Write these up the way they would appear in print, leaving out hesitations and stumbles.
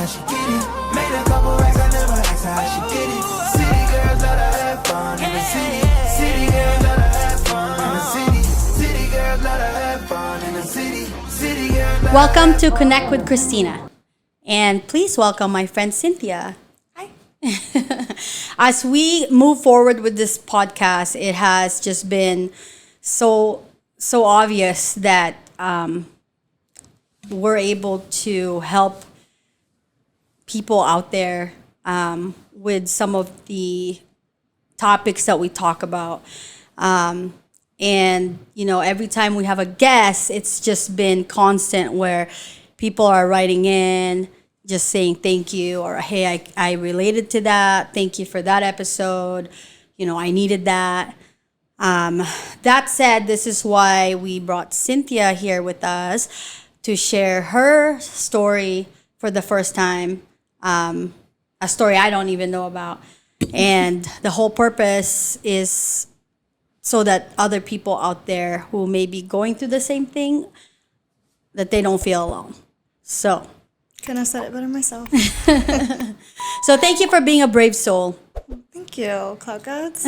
how she get it. Made a couple racks, I never asked her how she get it. City girls love to have fun in the city. City girls love to have fun in the city. City girls love to have fun in the city. City girls love Welcome to Connect with Christina. And please welcome my friend Cynthia. Hi. As we move forward with this podcast, it has just been so obvious that we're able to help people out there with some of the topics that we talk about. And, you know, every time we have a guest, it's just been constant where people are writing in, just saying thank you, or hey, I related to that. Thank you for that episode. You know, I needed that. That said, this is why we brought Cynthia here with us to share her story for the first time, a story I don't even know about. And the whole purpose is so that other people out there who may be going through the same thing, that they don't feel alone. So, Couldn't have said it better myself. so thank you for being a brave soul. Thank you, Cloud Gods.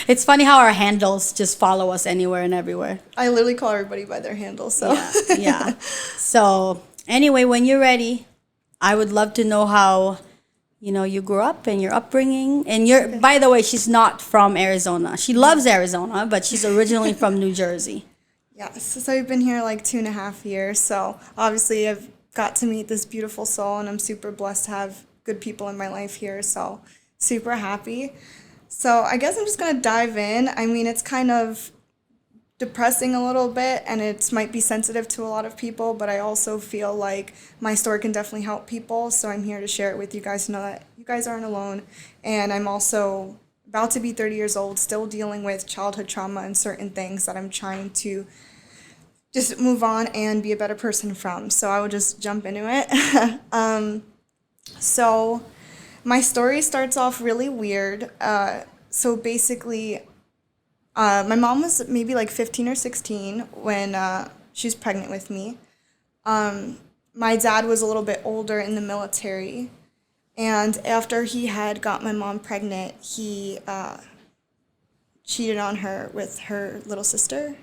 It's funny how our handles just follow us anywhere and everywhere. I literally call everybody by their handle, so. Yeah. So anyway, when you're ready, I would love to know how, you know, you grew up and your upbringing. And by the way, she's not from Arizona. She loves Arizona, but she's originally from New Jersey. Yes, so I've been here like 2.5 years, so obviously I've got to meet this beautiful soul, and I'm super blessed to have good people in my life here, so super happy. So I guess I'm just going to dive in. I mean, it's kind of depressing a little bit, and it might be sensitive to a lot of people, but I also feel like my story can definitely help people, so I'm here to share it with you guys to know that you guys aren't alone. And I'm also about to be 30 years old, still dealing with childhood trauma and certain things that I'm trying to just move on and be a better person from. So I will just jump into it. So my story starts off really weird. So basically, my mom was maybe like 15 or 16 when she was pregnant with me. My dad was a little bit older in the military. And after he had got my mom pregnant, he cheated on her with her little sister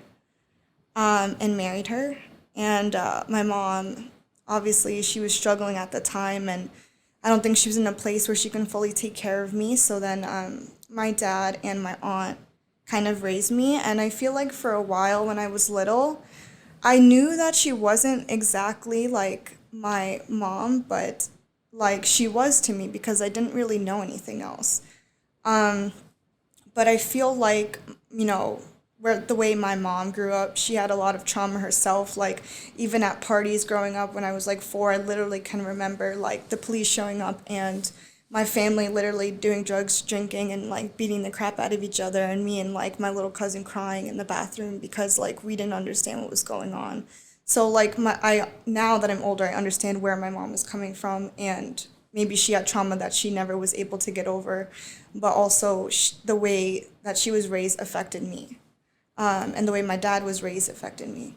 and married her. And my mom, obviously, she was struggling at the time, and I don't think she was in a place where she can fully take care of me. So then my dad and my aunt kind of raised me. And I feel like for a while when I was little, I knew that she wasn't exactly like my mom, but like she was to me because I didn't really know anything else. But I feel like, you know, the way my mom grew up, she had a lot of trauma herself. Like, even at parties growing up when I was like 4, I literally can remember like the police showing up and my family literally doing drugs, drinking, and like beating the crap out of each other, and me and like my little cousin crying in the bathroom because like we didn't understand what was going on. So like now that I'm older, I understand where my mom was coming from, and maybe she had trauma that she never was able to get over, but also the way that she was raised affected me. And the way my dad was raised affected me.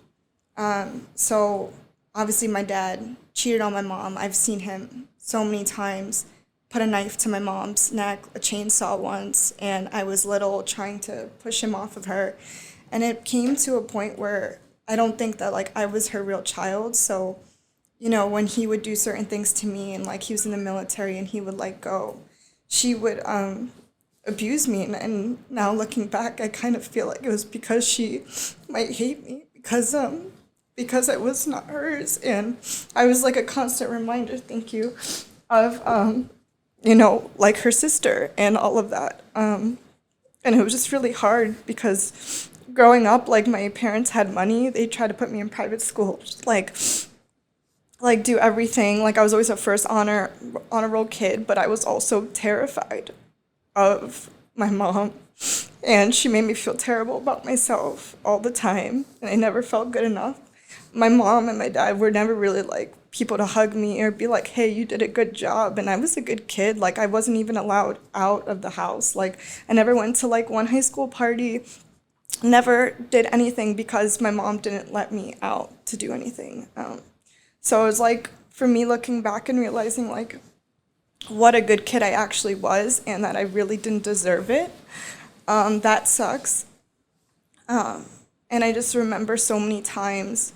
So obviously my dad cheated on my mom. I've seen him so many times put a knife to my mom's neck, a chainsaw once, and I was little trying to push him off of her. And it came to a point where I don't think that like I was her real child. So, you know, when he would do certain things to me, and like he was in the military and he would like go, she would abuse me, and now looking back, I kind of feel like it was because she might hate me because I was not hers, and I was like a constant reminder, thank you, of you know, like her sister and all of that, and it was just really hard because growing up, like my parents had money, they tried to put me in private school, just like do everything, like I was always a first honor roll kid, but I was also terrified of my mom, and she made me feel terrible about myself all the time, and I never felt good enough. My mom and my dad were never really like people to hug me or be like, hey, you did a good job, and I was a good kid. Like I wasn't even allowed out of the house. Like I never went to like one high school party, never did anything because my mom didn't let me out to do anything. So it was like, for me looking back and realizing like what a good kid I actually was and that I really didn't deserve it. That sucks. And I just remember so many times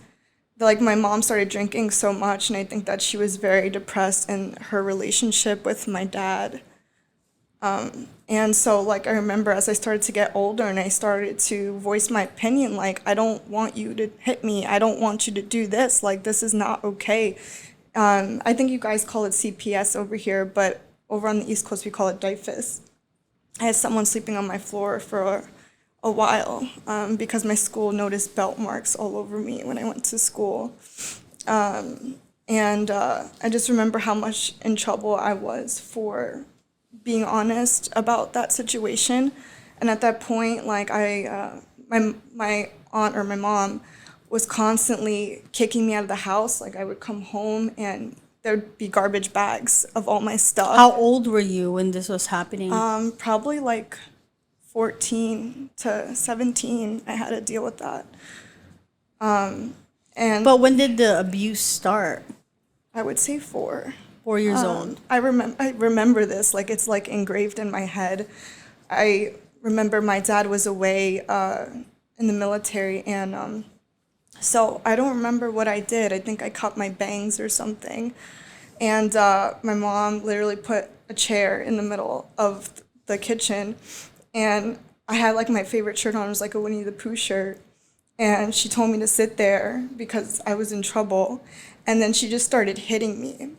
that, like, my mom started drinking so much, and I think that she was very depressed in her relationship with my dad. And so, like, I remember as I started to get older and I started to voice my opinion, like, I don't want you to hit me. I don't want you to do this. Like, this is not okay. I think you guys call it CPS over here, but over on the East Coast, we call it DIFUS. I had someone sleeping on my floor for a while because my school noticed belt marks all over me when I went to school. And I just remember how much in trouble I was for being honest about that situation. And at that point, like, my aunt or my mom was constantly kicking me out of the house. Like, I would come home and there'd be garbage bags of all my stuff. How old were you when this was happening? Probably like 14 to 17, I had to deal with that. And But when did the abuse start? I would say 4. 4 years old. I remember this, like, it's like engraved in my head. I remember my dad was away in the military, and so I don't remember what I did. I think I cut my bangs or something. And my mom literally put a chair in the middle of the kitchen, and I had, like, my favorite shirt on. It was like a Winnie the Pooh shirt. And she told me to sit there because I was in trouble. And then she just started hitting me.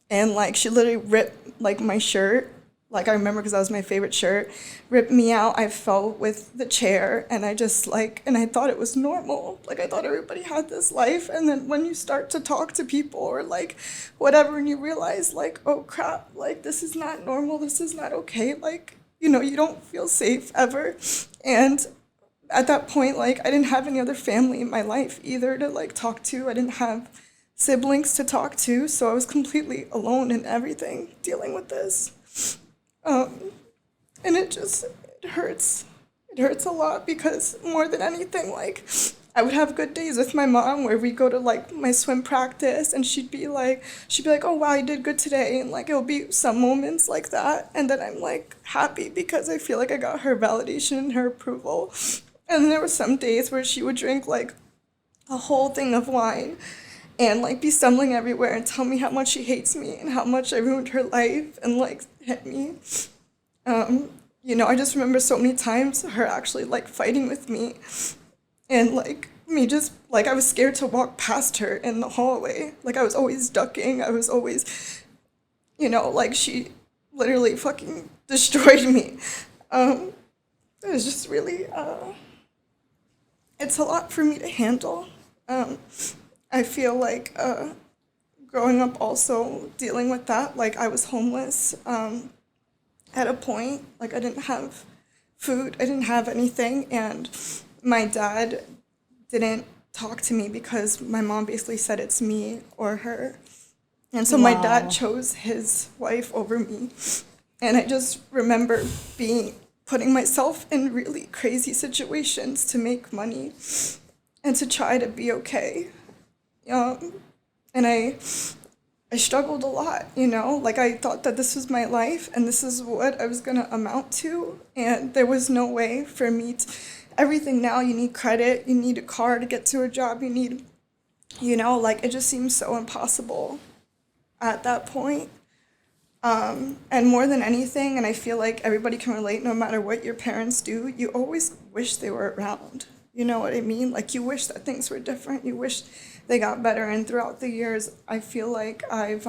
And, like, she literally ripped, like, my shirt. Like, I remember because that was my favorite shirt. Ripped me out. I fell with the chair. And I just, like, and I thought it was normal. Like, I thought everybody had this life. And then when you start to talk to people or, like, whatever, and you realize, like, oh, crap, like, this is not normal. This is not okay. Like, you know, you don't feel safe ever. And at that point, like, I didn't have any other family in my life either to, like, talk to. I didn't have siblings to talk to, so I was completely alone in everything dealing with this. And it hurts. It hurts a lot because more than anything, like, I would have good days with my mom where we go to, like, my swim practice, and she'd be like, oh, wow, you did good today. And, like, it'll be some moments like that. And then I'm, like, happy because I feel like I got her validation and her approval. And there were some days where she would drink, like, a whole thing of wine and, like, be stumbling everywhere and tell me how much she hates me and how much I ruined her life and, like, hit me. You know, I just remember so many times her actually, like, fighting with me and, like, me just, like, I was scared to walk past her in the hallway. Like, I was always ducking. I was always, you know, like, she literally fucking destroyed me. It was just really, it's a lot for me to handle. I feel like growing up also dealing with that, like, I was homeless at a point. Like, I didn't have food, I didn't have anything, and my dad didn't talk to me because my mom basically said it's me or her. And so my dad chose his wife over me. And I just remember putting myself in really crazy situations to make money and to try to be okay. And I struggled a lot, you know? Like, I thought that this was my life and this is what I was gonna amount to. And there was no way for me to, everything now, you need credit, you need a car to get to a job, you need, you know, like, it just seems so impossible at that point. And more than anything, and I feel like everybody can relate, no matter what your parents do, you always wish they were around. You know what I mean? Like, you wish that things were different. You wish they got better. And throughout the years, I feel like I've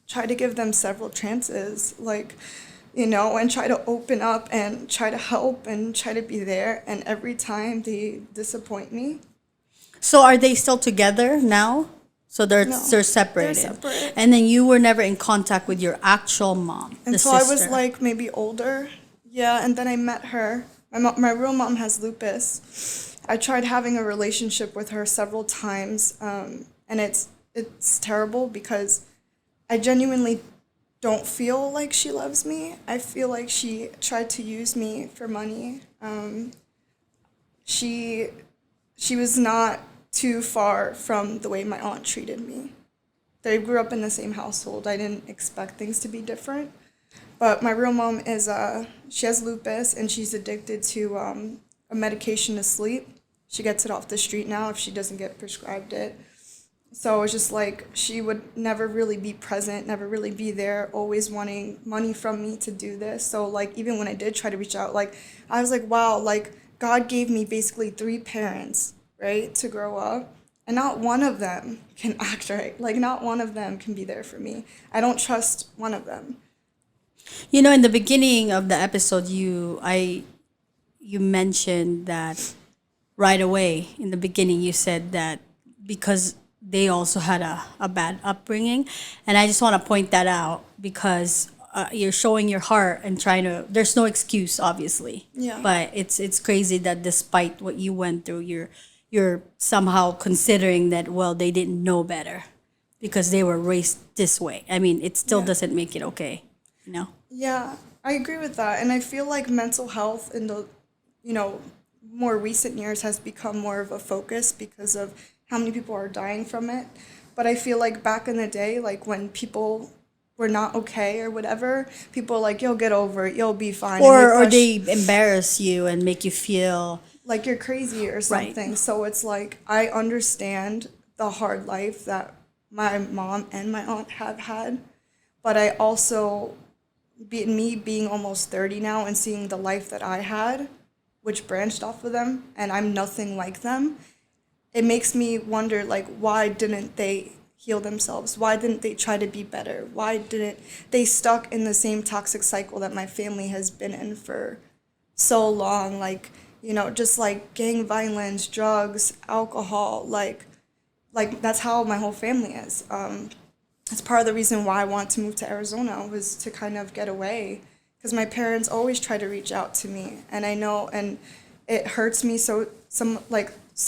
tried to give them several chances, like, you know, and try to open up and try to help and try to be there. And every time they disappoint me. So are they still together now? So they're separated. They're separate. And then you were never in contact with your actual mom, Until I was, like, maybe older. Yeah, and then I met her. My real mom has lupus. I tried having a relationship with her several times, and it's terrible because I genuinely don't feel like she loves me. I feel like she tried to use me for money. She was not too far from the way my aunt treated me. They grew up in the same household. I didn't expect things to be different. But my real mom is, she has lupus and she's addicted to a medication to sleep. She gets it off the street now if she doesn't get prescribed it. So it's just like she would never really be present, never really be there, always wanting money from me to do this. So like even when I did try to reach out, like I was like, wow, like God gave me basically 3 parents, right, to grow up. And not one of them can act right. Like not one of them can be there for me. I don't trust one of them. You know, in the beginning of the episode, you mentioned that right away in the beginning you said that because they also had a bad upbringing, and I just want to point that out because you're showing your heart and trying to. There's no excuse, obviously. Yeah. But it's crazy that despite what you went through, you're somehow considering that well they didn't know better because they were raised this way. I mean, it still Yeah. doesn't make it okay, you know. Yeah, I agree with that. And I feel like mental health in the, more recent years has become more of a focus because of how many people are dying from it. But I feel like back in the day, like when people were not okay or whatever, people were like, you'll get over it, you'll be fine. And Or push, they embarrass you and make you feel like you're crazy or something. So it's like I understand the hard life that my mom and my aunt have had, but I also me being almost 30 now and seeing the life that I had, which branched off of them, and I'm nothing like them, it makes me wonder, like, why didn't they heal themselves? Why didn't they try to be better? Why didn't they stuck in the same toxic cycle that my family has been in for so long? Like, just like gang violence, drugs, alcohol, like that's how my whole family is. It's part of the reason why I want to move to Arizona was to kind of get away because my parents always try to reach out to me, and I know, and it hurts me so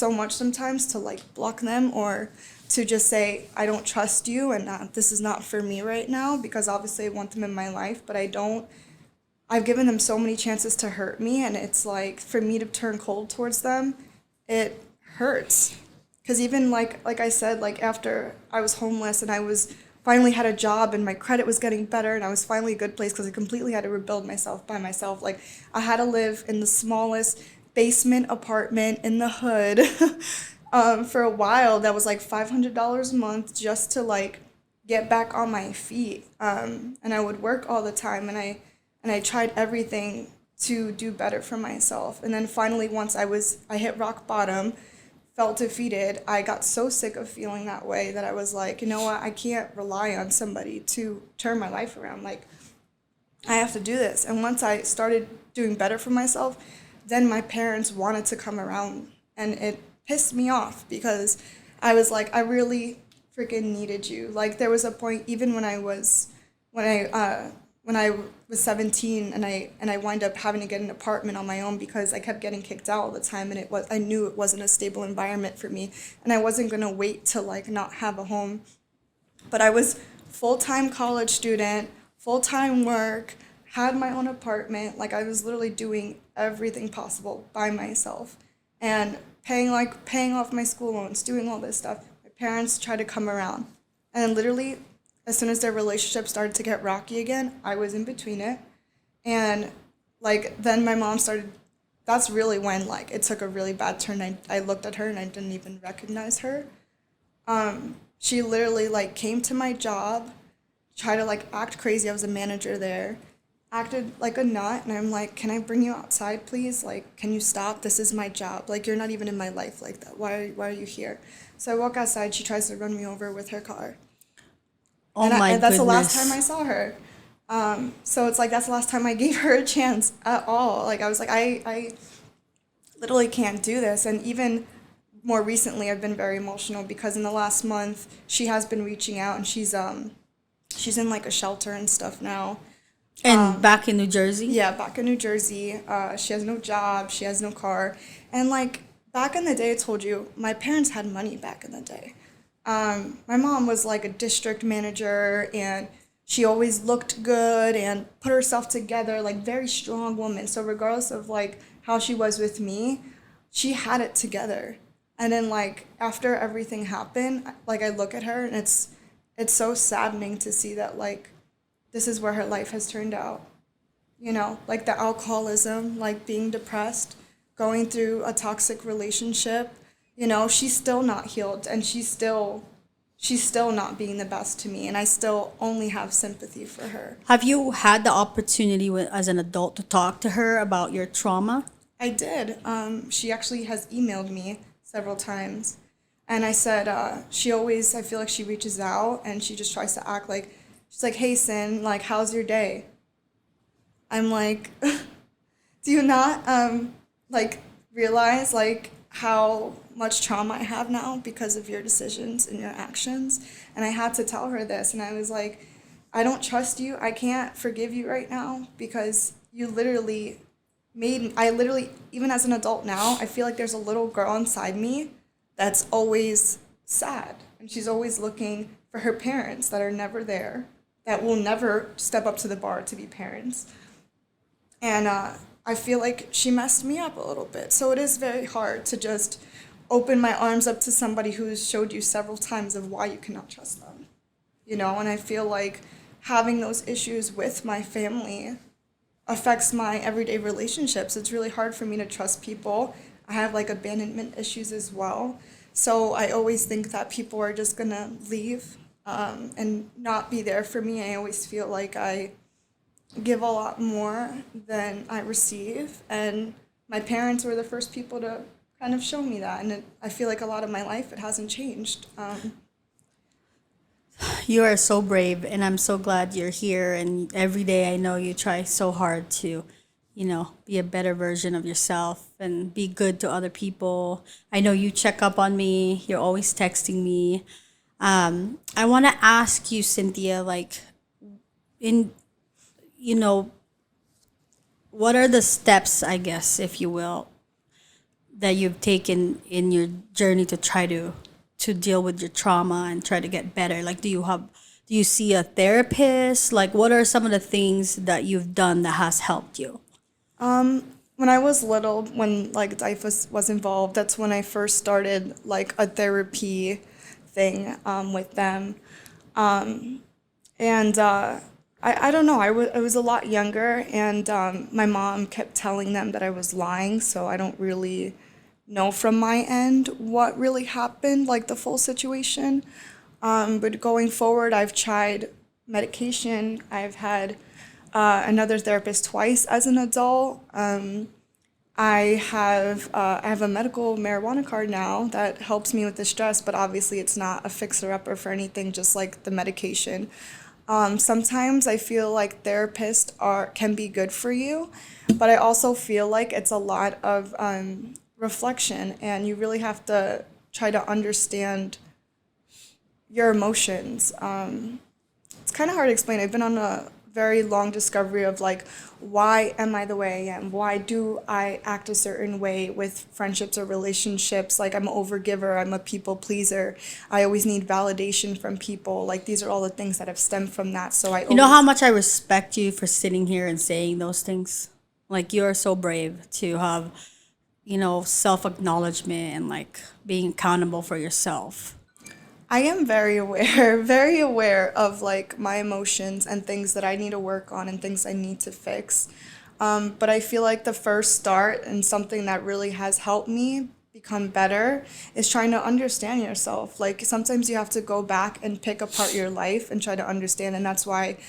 much sometimes to like block them or to just say I don't trust you and this is not for me right now because obviously I want them in my life, but I don't. I've given them so many chances to hurt me, and it's like for me to turn cold towards them, it hurts. Because even like I said, like after I was homeless and I was finally had a job and my credit was getting better and I was finally a good place because I completely had to rebuild myself by myself. Like I had to live in the smallest basement apartment in the hood for a while that was like $500 a month just to like get back on my feet. And I would work all the time and I tried everything to do better for myself. And then finally once I hit rock bottom, felt defeated, I got so sick of feeling that way that I was like, you know what, I can't rely on somebody to turn my life around. Like, I have to do this. And once I started doing better for myself, then my parents wanted to come around, and it pissed me off because I was like, I really freaking needed you. Like, there was a point, even when I was 17 and I wound up having to get an apartment on my own because I kept getting kicked out all the time, and I knew it wasn't a stable environment for me, and I wasn't going to wait to like not have a home. But I was full-time college student, full-time work, had my own apartment, like I was literally doing everything possible by myself and paying off my school loans, doing all this stuff. My parents tried to come around, and literally as soon as their relationship started to get rocky again, I was in between it. And like then my mom started, that's really when like it took a really bad turn. I looked at her and I didn't even recognize her. She literally like came to my job, tried to like act crazy. I was a manager there, acted like a nut, and I'm like, can I bring you outside, please? Like, can you stop? This is my job. Like, you're not even in my life like that. Why are you here? So I walk outside. She tries to run me over with her car. oh And my that's goodness. the last time I saw her. So it's like that's the last time I gave her a chance at all. Like I was like, I literally can't do this. And even more recently, I've been very emotional because in the last month, she has been reaching out, and she's in like a shelter and stuff now. And back in New Jersey? Yeah, back in New Jersey. She has no job. She has no car. And like back in the day, I told you, my parents had money back in the day. My mom was like a district manager, and she always looked good and put herself together, like very strong woman. So regardless of like how she was with me, she had it together. And then like after everything happened, like I look at her and it's so saddening to see that like this is where her life has turned out. You know, like the alcoholism, like being depressed, going through a toxic relationship, you know, she's still not healed and she's still not being the best to me and I still only have sympathy for her. Have you had the opportunity as an adult to talk to her about your trauma? I did. She actually has emailed me several times. And I said, I feel like she reaches out and she just tries to act like, she's like, hey, Sin, like, how's your day? I'm like, do you not, like, realize, like, how much trauma I have now because of your decisions and your actions? And I had to tell her this. And I was like, I don't trust you. I can't forgive you right now because you literally even as an adult now, I feel like there's a little girl inside me that's always sad. And she's always looking for her parents that are never there, that will never step up to the bar to be parents. And I feel like she messed me up a little bit. So it is very hard to just open my arms up to somebody who's showed you several times of why you cannot trust them. You know, and I feel like having those issues with my family affects my everyday relationships. It's really hard for me to trust people. I have like abandonment issues as well. So I always think that people are just gonna leave and not be there for me. I always feel like I give a lot more than I receive. And my parents were the first people to kind of show me that. And I feel like a lot of my life, it hasn't changed. You are so brave, and I'm so glad you're here. And every day I know you try so hard to, be a better version of yourself and be good to other people. I know you check up on me, you're always texting me. I want to ask you, Cynthia, like, in, what are the steps, I guess, if you will, that you've taken in your journey to try to deal with your trauma and try to get better? Like, do you see a therapist? Like, what are some of the things that you've done that has helped you? When I was little, when like DIFA was involved, that's when I first started like a therapy thing with them. And I don't know, I was a lot younger, and my mom kept telling them that I was lying, so I don't really know from my end what really happened, like the full situation. But going forward, I've tried medication. I've had another therapist twice as an adult. I have a medical marijuana card now that helps me with the stress, but obviously it's not a fixer-upper for anything, just like the medication. Sometimes I feel like therapists can be good for you, but I also feel like it's a lot of reflection, and you really have to try to understand your emotions. It's kind of hard to explain. I've been on a very long discovery of like, why am I the way I am? Why do I act a certain way with friendships or relationships? Like, I'm an overgiver, I'm a people pleaser. I always need validation from people. Like, these are all the things that have stemmed from that. So You know how much I respect you for sitting here and saying those things? Like, you're so brave to have, self-acknowledgement and like being accountable for yourself. I am very aware, very aware of like my emotions and things that I need to work on and things I need to fix. But I feel like the first start and something that really has helped me become better is trying to understand yourself. Like, sometimes you have to go back and pick apart your life and try to understand. And that's why,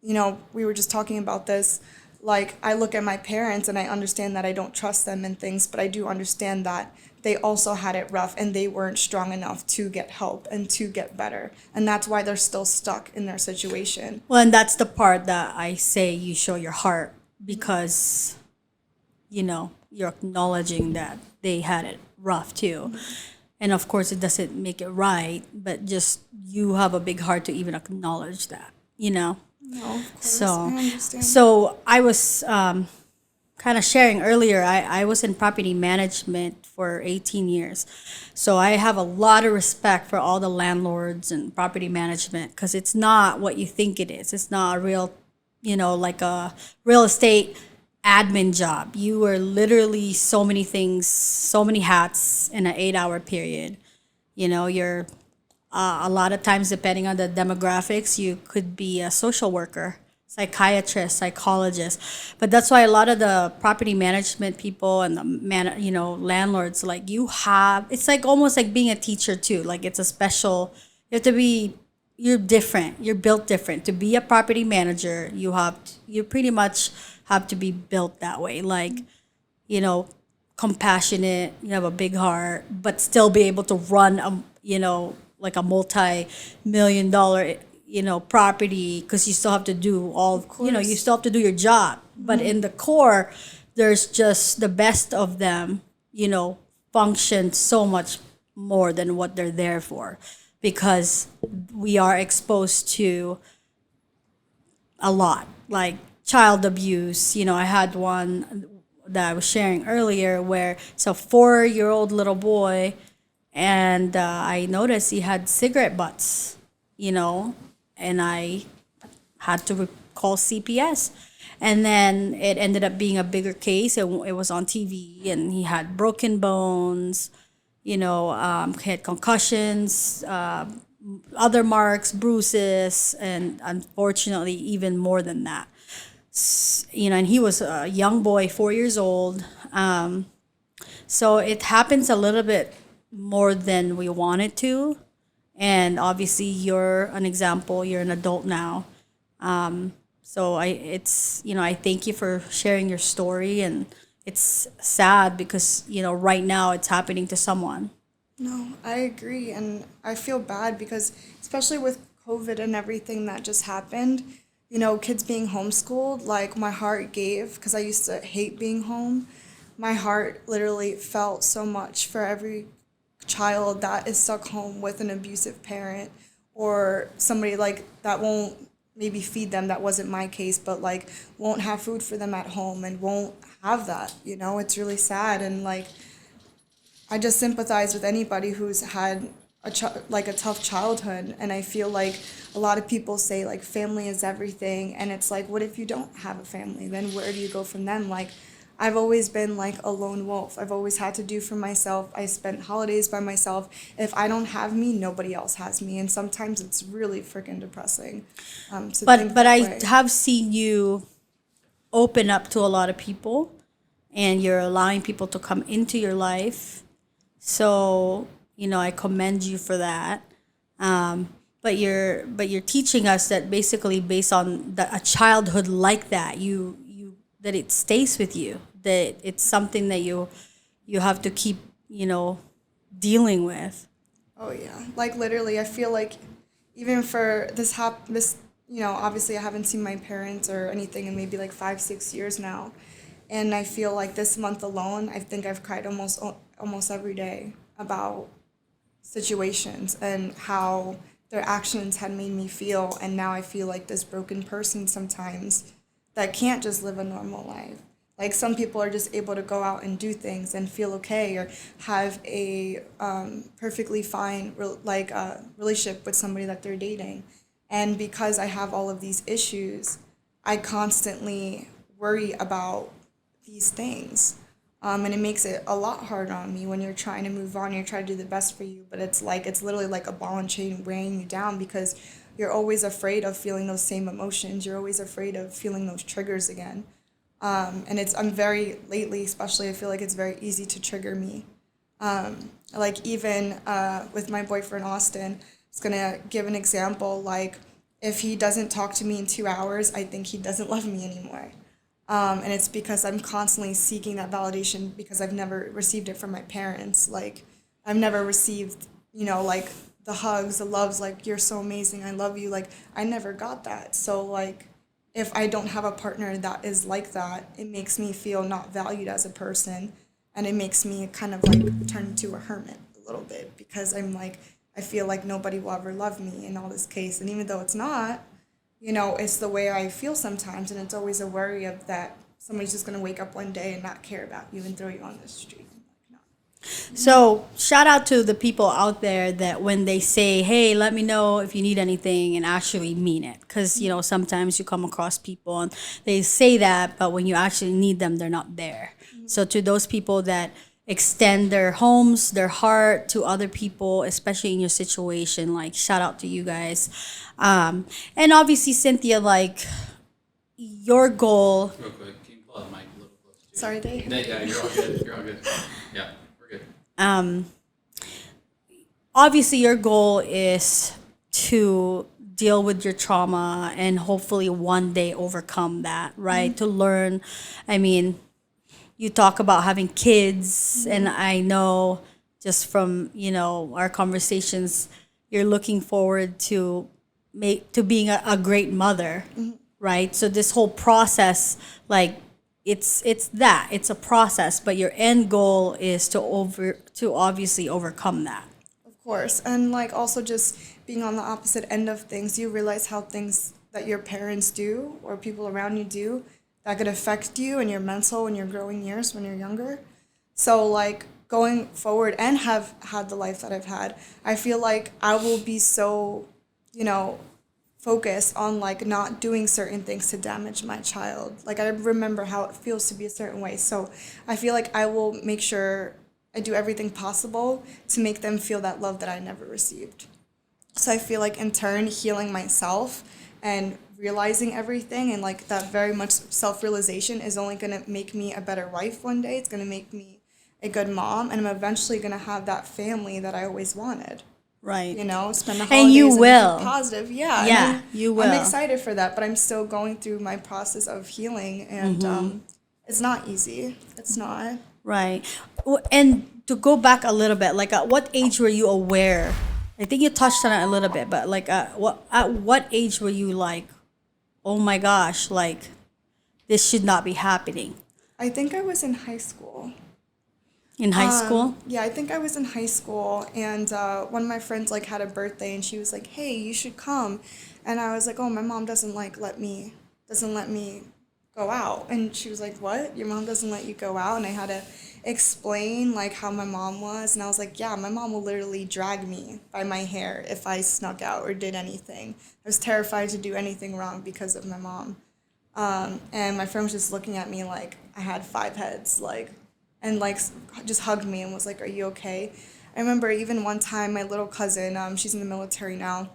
we were just talking about this. Like, I look at my parents and I understand that I don't trust them and things, but I do understand that they also had it rough and they weren't strong enough to get help and to get better. And that's why they're still stuck in their situation. Well, and that's the part that I say you show your heart, because, you're acknowledging that they had it rough too. And of course, it doesn't make it right, but just you have a big heart to even acknowledge that, No, of course, I understand. So I was kind of sharing earlier, I was in property management for 18 years. So I have a lot of respect for all the landlords and property management, because it's not what you think it is. It's not a real, like a real estate admin job. You were literally so many things, so many hats in an 8 hour period. You're a lot of times, depending on the demographics, you could be a social worker, psychiatrist, psychologist. But that's why a lot of the property management people and the landlords, like, it's like almost like being a teacher too. Like, it's a special, you have to be, you're different. You're built different. To be a property manager, you pretty much have to be built that way. Like, you know, compassionate, you have a big heart, but still be able to run like a multi-million dollar, property, because you still have to do all, you still have to do your job. But in the core, there's just the best of them, function so much more than what they're there for, because we are exposed to a lot, like child abuse. I had one that I was sharing earlier where it's a 4-year-old little boy, and I noticed he had cigarette butts, and I had to call CPS. And then it ended up being a bigger case. It was on TV, and he had broken bones, he had concussions, other marks, bruises, and unfortunately, even more than that. And he was a young boy, 4 years old. So it happens a little bit more than we want it to. And obviously, you're an example. You're an adult now. So I thank you for sharing your story, and it's sad because, right now it's happening to someone. No, I agree. And I feel bad because, especially with COVID and everything that just happened, kids being homeschooled, like my heart gave because I used to hate being home. My heart literally felt so much for every child that is stuck home with an abusive parent, or somebody like that won't maybe feed them. That wasn't my case, but like won't have food for them at home and won't have that. It's really sad. And like, I just sympathize with anybody who's had a tough childhood. And I feel like a lot of people say like family is everything, and it's like, what if you don't have a family? Then where do you go from then? Like, I've always been like a lone wolf. I've always had to do for myself. I spent holidays by myself. If I don't have me, nobody else has me. And sometimes it's really freaking depressing. To think But that I way. have seen you open up to a lot of people, and you're allowing people to come into your life. So, I commend you for that. But you're teaching us that basically, based on a childhood like that, that it stays with you, that it's something that you have to keep, dealing with. Oh yeah, like literally, I feel like even for obviously I haven't seen my parents or anything in maybe like 5-6 years now, and I feel like this month alone, I think I've cried almost every day about situations and how their actions had made me feel, and now I feel like this broken person sometimes that can't just live a normal life. Like, some people are just able to go out and do things and feel okay, or have a perfectly fine relationship with somebody that they're dating. And because I have all of these issues, I constantly worry about these things. And it makes it a lot harder on me when you're trying to move on, you're trying to do the best for you, but it's literally like a ball and chain weighing you down, because you're always afraid of feeling those same emotions. You're always afraid of feeling those triggers again. Lately especially, I feel like it's very easy to trigger me. Like, even with my boyfriend, Austin, it's going to give an example. Like, if he doesn't talk to me in 2 hours, I think he doesn't love me anymore. And it's because I'm constantly seeking that validation, because I've never received it from my parents. Like, I've never received, like, the hugs, the loves, like, you're so amazing, I love you. Like, I never got that. So, like, if I don't have a partner that is like that, it makes me feel not valued as a person. And it makes me kind of like turn into a hermit a little bit, because I'm like, I feel like nobody will ever love me in all this case. And even though it's not, it's the way I feel sometimes. And it's always a worry of that somebody's just going to wake up one day and not care about you and throw you on the street. I'm like, no. So shout out to the people out there that when they say, "Hey, let me know if you need anything," and actually mean it, because sometimes you come across people and they say that, but when you actually need them, they're not there. So to those people that extend their homes, their heart to other people, especially in your situation, like shout out to you guys. And obviously, Cynthia, like your goal. Real quick, can you pull that mic a little closer? Sorry, they. Yeah, you're all good. You're all good. Yeah, we're good. Obviously your goal is to deal with your trauma and hopefully one day overcome that, right? To learn. I mean, you talk about having kids, and I know just from our conversations, you're looking forward to being a great mother, right? So this whole process, like, it's a process, but your end goal is to obviously overcome that. Of course. And like also just being on the opposite end of things, you realize how things that your parents do or people around you do that could affect you and your mental and your growing years when you're younger. So like going forward and have had the life that I've had, I feel like I will be so, focused on like not doing certain things to damage my child. Like I remember how it feels to be a certain way. So I feel like I will make sure I do everything possible to make them feel that love that I never received. So I feel like in turn healing myself and realizing everything and like that very much self-realization is only going to make me a better wife one day. It's going to make me a good mom, and I'm eventually going to have that family that I always wanted. Right. Spend the holidays And you and will. be positive. Yeah. Yeah, and you will. I'm excited for that, but I'm still going through my process of healing, and it's not easy. It's not. Right. And to go back a little bit, like at what age were you aware? I think you touched on it a little bit, but like at what age were you like, oh my gosh, like this should not be happening? I think I was in high school. In high school? Yeah, I think I was in high school, and one of my friends like had a birthday, and she was like, "Hey, you should come," and I was like, "Oh, my mom doesn't let me go out," and she was like, "What? Your mom doesn't let you go out?" And I had to explain like how my mom was, and I was like, "Yeah, my mom will literally drag me by my hair if I snuck out or did anything." I was terrified to do anything wrong because of my mom, and my friend was just looking at me like I had 5 heads, like. And like just hugged me and was like, "Are you okay?" I remember even one time my little cousin, she's in the military now,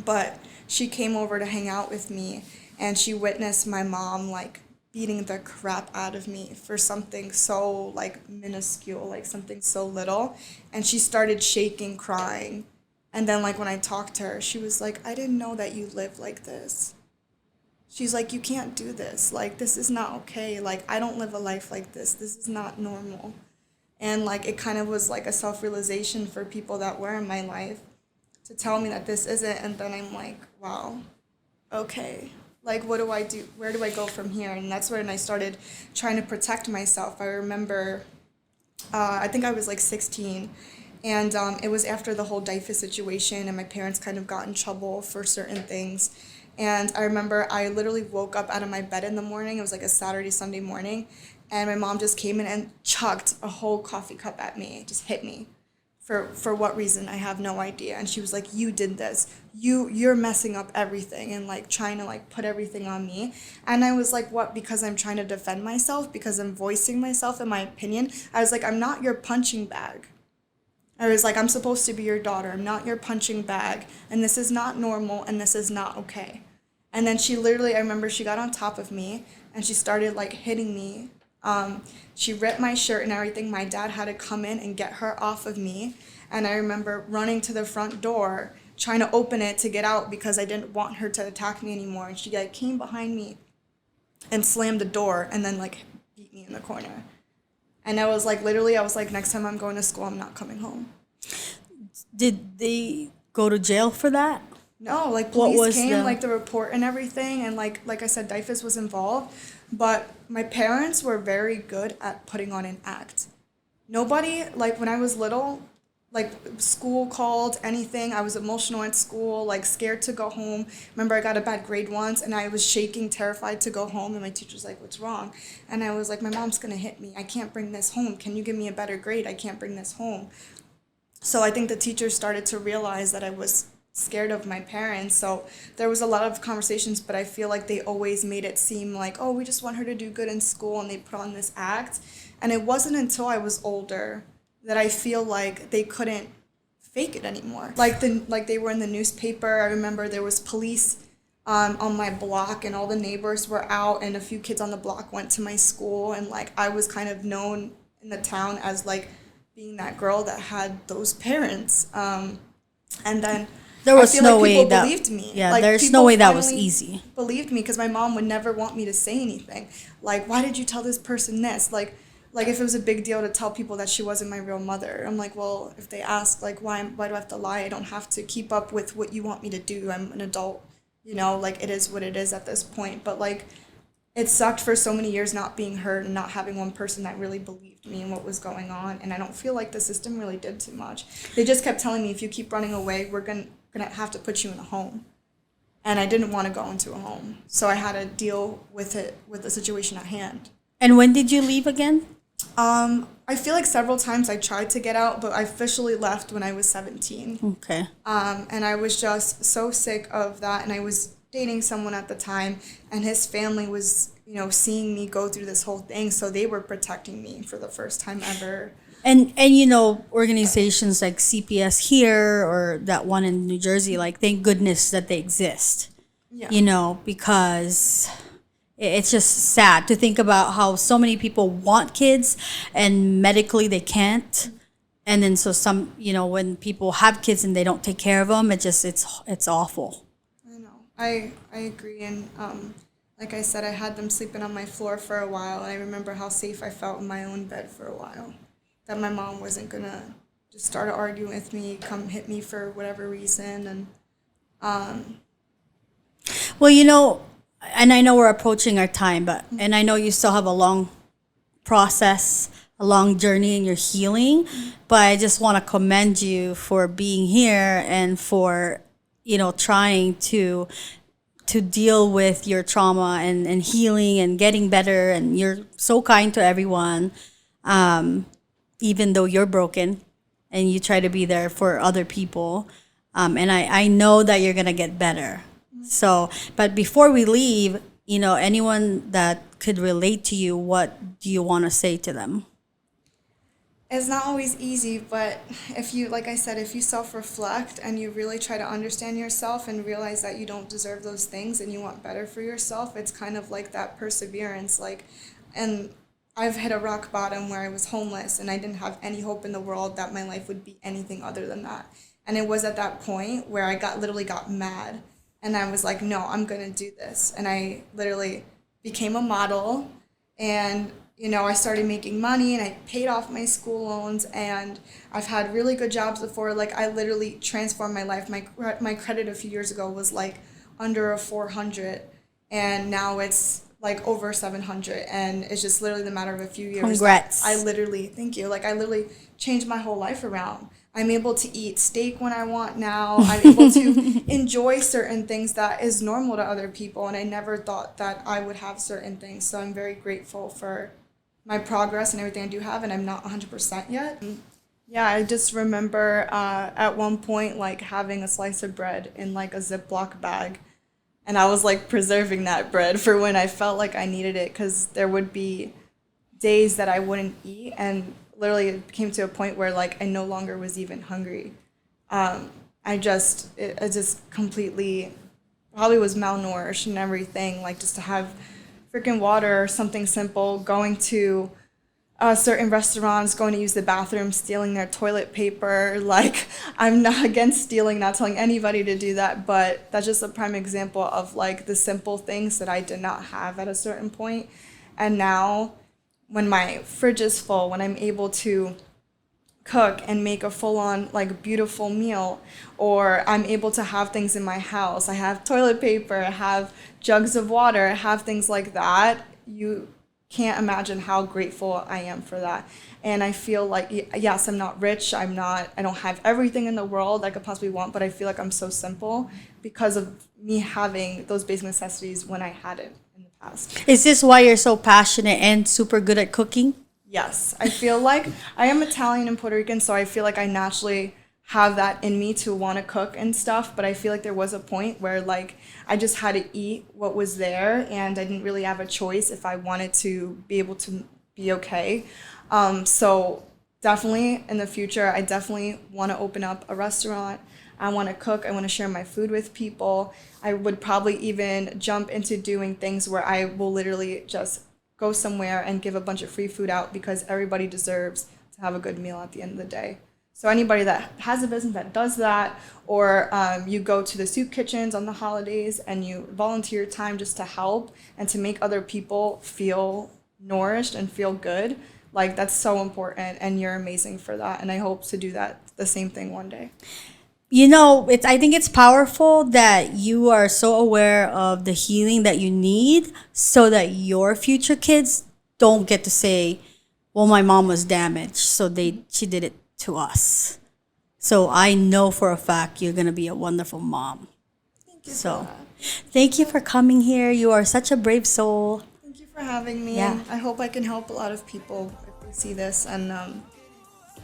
but she came over to hang out with me, and she witnessed my mom like beating the crap out of me for something so like minuscule, like something so little, and she started shaking, crying, and then like when I talked to her, she was like, "I didn't know that you live like this." She's like, "You can't do this. Like, this is not okay. Like, I don't live a life like this. This is not normal." And, like, it kind of was like a self-realization for people that were in my life to tell me that this isn't. And then I'm like, wow, okay. Like, what do I do? Where do I go from here? And that's when I started trying to protect myself. I remember, I think I was like 16. And it was after the whole DIFA situation, and my parents kind of got in trouble for certain things. And I remember I literally woke up out of my bed in the morning. It was like a Saturday, Sunday morning. And my mom just came in and chucked a whole coffee cup at me. Just hit me. For what reason, I have no idea. And she was like, "You did this. You're messing up everything," and like trying to like put everything on me. And I was like, "What? Because I'm trying to defend myself? Because I'm voicing myself and my opinion?" I was like, "I'm not your punching bag." I was like, "I'm supposed to be your daughter. I'm not your punching bag. And this is not normal, and this is not okay." And then she literally, I remember she got on top of me and she started like hitting me. She ripped my shirt and everything. My dad had to come in and get her off of me. And I remember running to the front door, trying to open it to get out because I didn't want her to attack me anymore. And she like came behind me and slammed the door and then like beat me in the corner. And I was like, literally, I was like, next time I'm going to school, I'm not coming home. Did they go to jail for that? No, like What police was came, like the report and everything, and like I said, DIFAS was involved, but my parents were very good at putting on an act. Nobody, like when I was little, like school called, anything. I was emotional at school, like scared to go home. Remember, I got a bad grade once and I was shaking, terrified to go home. And my teacher's like, what's wrong? And I was like, my mom's going to hit me. I can't bring this home. Can you give me a better grade? I can't bring this home. So I think the teachers started to realize that I was scared of my parents. So there was a lot of conversations, but I feel like they always made it seem like, oh, we just want her to do good in school, and they put on this act. And it wasn't until I was older that I feel like they couldn't fake it anymore. Like they were in the newspaper. I remember there was police on my block, and all the neighbors were out, and a few kids on the block went to my school, and like I was kind of known in the town as like being that girl that had those parents. And then There was I feel no like way people that believed me. yeah, Like, there's people no way that was finally easy. Believed me, because my mom would never want me to say anything. Like, why did you tell this person this? Like if it was a big deal to tell people that she wasn't my real mother. I'm like, well, if they ask, like, why do I have to lie? I don't have to keep up with what you want me to do. I'm an adult, like it is what it is at this point. But like, it sucked for so many years not being heard and not having one person that really believed me and what was going on. And I don't feel like the system really did too much. They just kept telling me, if you keep running away, we're gonna have to put you in a home. And I didn't want to go into a home. So I had to deal with it, with the situation at hand. And when did you leave again? I feel like several times I tried to get out, but I officially left when I was 17. Okay. And I was just so sick of that. And I was dating someone at the time, and his family was, seeing me go through this whole thing. So they were protecting me for the first time ever. And organizations like CPS here or that one in New Jersey, like, thank goodness that they exist. Yeah. Because it's just sad to think about how so many people want kids and medically they can't. And then so some, when people have kids and they don't take care of them, it's awful. I know. I agree. And like I said, I had them sleeping on my floor for a while. And I remember how safe I felt in my own bed for a while. That my mom wasn't going to just start arguing with me, come hit me for whatever reason. And Well, and I know we're approaching our time, and I know you still have a long process, a long journey in your healing, but I just want to commend you for being here and for, trying to deal with your trauma and healing and getting better. And you're so kind to everyone, even though you're broken, and you try to be there for other people. And I know that you're going to get better. So, but before we leave, anyone that could relate to you, what do you want to say to them? it's not always easy, but if you, like I said, if you self-reflect and you really try to understand yourself and realize that you don't deserve those things and you want better for yourself, it's kind of like that perseverance. And I've hit a rock bottom where I was homeless and I didn't have any hope in the world that my life would be anything other than that. And it was at that point where I literally got mad. And I was like, no, I'm going to do this. And I literally became a model, and I started making money, and I paid off my school loans, and I've had really good jobs before. Like, I literally transformed my life. My credit a few years ago was like under a 400, and now it's like over 700, and it's just literally the matter of a few years. Congrats. Thank you. Like, I literally changed my whole life around. I'm able to eat steak when I want now. I'm able to enjoy certain things that is normal to other people, and I never thought that I would have certain things. So I'm very grateful for my progress and everything I do have, and I'm not 100% yet. Yeah, I just remember at one point like having a slice of bread in like a Ziploc bag, and I was like preserving that bread for when I felt like I needed it, because there would be days that I wouldn't eat, and literally it came to a point where like I no longer was even hungry. I just completely probably was malnourished and everything, like just to have freaking water or something simple, going to certain restaurants, going to use the bathroom, stealing their toilet paper. Like, I'm not against stealing, not telling anybody to do that, but that's just a prime example of like the simple things that I did not have at a certain point. And now when my fridge is full, when I'm able to cook and make a full-on like beautiful meal, or I'm able to have things in my house, I have toilet paper, I have jugs of water, I have things like that, you can't imagine how grateful I am for that. And I feel like, yes, I'm not rich. I don't have everything in the world I could possibly want, but I feel like I'm so simple because of me having those basic necessities when I had it in the past. Is this why you're so passionate and super good at cooking? Yes, I feel like I am Italian and Puerto Rican, so I feel like I naturally have that in me to want to cook and stuff, but I feel like there was a point where like I just had to eat what was there and I didn't really have a choice if I wanted to be able to be okay. So definitely in the future, I definitely want to open up a restaurant. I want to cook. I want to share my food with people. I would probably even jump into doing things where I will literally just go somewhere and give a bunch of free food out because everybody deserves to have a good meal at the end of the day. So anybody that has a business that does that, or you go to the soup kitchens on the holidays and you volunteer time just to help and to make other people feel nourished and feel good, like that's so important and you're amazing for that. And I hope to do that, the same thing one day. You know, I think it's powerful that you are so aware of the healing that you need so that your future kids don't get to say, well, my mom was damaged, so she did it to us. So I know for a fact you're going to be a wonderful mom. Thank you. So thank you for coming here. You are such a brave soul. Thank you for having me. Yeah. And I hope I can help a lot of people if they see this. And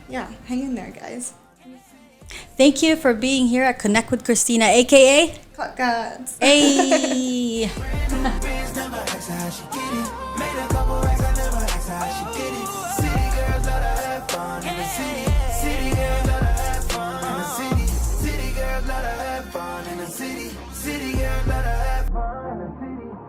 yeah, hang in there, guys. Thank you for being here at Connect with Christina, aka Cut gods. Hey. Friends never ask her how she get it.